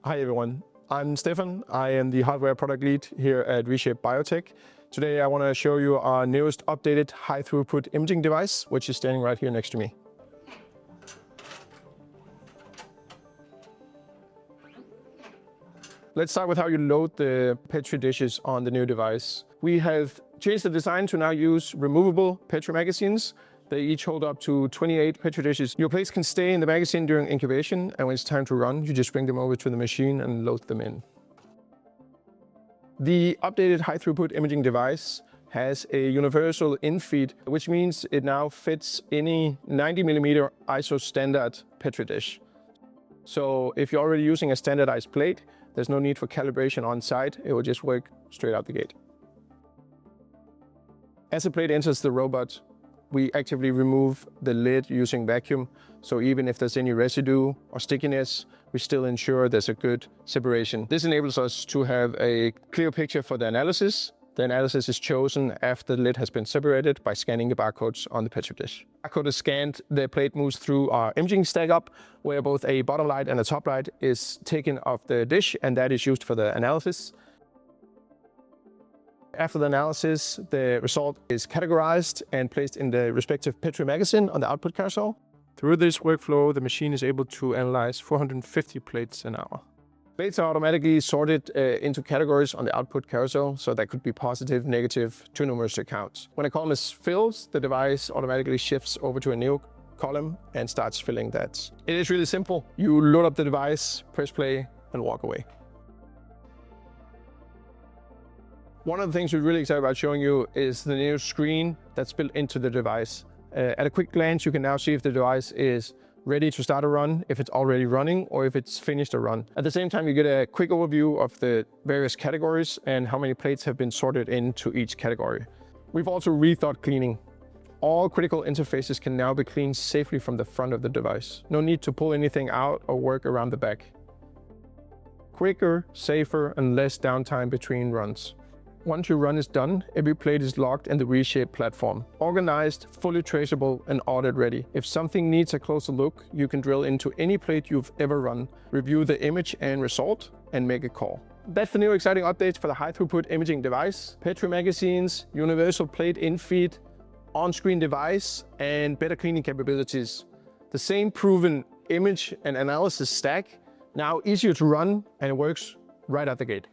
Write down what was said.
Hi everyone, I'm Stefan. I am the hardware product lead here at Reshape Biotech. Today I want to show you our newest updated high-throughput imaging device, which is standing right here next to me. Let's start with how you load the Petri dishes on the new device. We have changed the design to now use removable Petri magazines. They each hold up to 28 Petri dishes. Your plates can stay in the magazine during incubation, and when it's time to run, you just bring them over to the machine and load them in. The updated high-throughput imaging device has a universal in-feed, which means it now fits any 90mm ISO standard Petri dish. So if you're already using a standardized plate, there's no need for calibration on site. It will just work straight out the gate. As the plate enters the robot, we actively remove the lid using vacuum. So even if there's any residue or stickiness, we still ensure there's a good separation. This enables us to have a clear picture for the analysis. The analysis is chosen after the lid has been separated by scanning the barcodes on the Petri dish. The barcode is scanned, the plate moves through our imaging stack up, where both a bottom light and a top light is taken off the dish, and that is used for the analysis. After the analysis, the result is categorized and placed in the respective Petri magazine on the output carousel. Through this workflow, the machine is able to analyze 450 plates an hour. Plates are automatically sorted into categories on the output carousel, so that could be positive, negative, too numerous to count. When a column is filled, the device automatically shifts over to a new column and starts filling that. It is really simple. You load up the device, press play, and walk away. One of the things we're really excited about showing you is the new screen that's built into the device. At a quick glance, you can now see if the device is ready to start a run, if it's already running, or if it's finished a run. At the same time, you get a quick overview of the various categories and how many plates have been sorted into each category. We've also rethought cleaning. All critical interfaces can now be cleaned safely from the front of the device. No need to pull anything out or work around the back. Quicker, safer, and less downtime between runs. Once your run is done, every plate is logged in the Reshape platform. Organized, fully traceable, and audit ready. If something needs a closer look, you can drill into any plate you've ever run, review the image and result, and make a call. That's the new exciting updates for the high-throughput imaging device. Petri magazines, universal plate in-feed, on-screen device, and better cleaning capabilities. The same proven image and analysis stack, now easier to run, and it works right out the gate.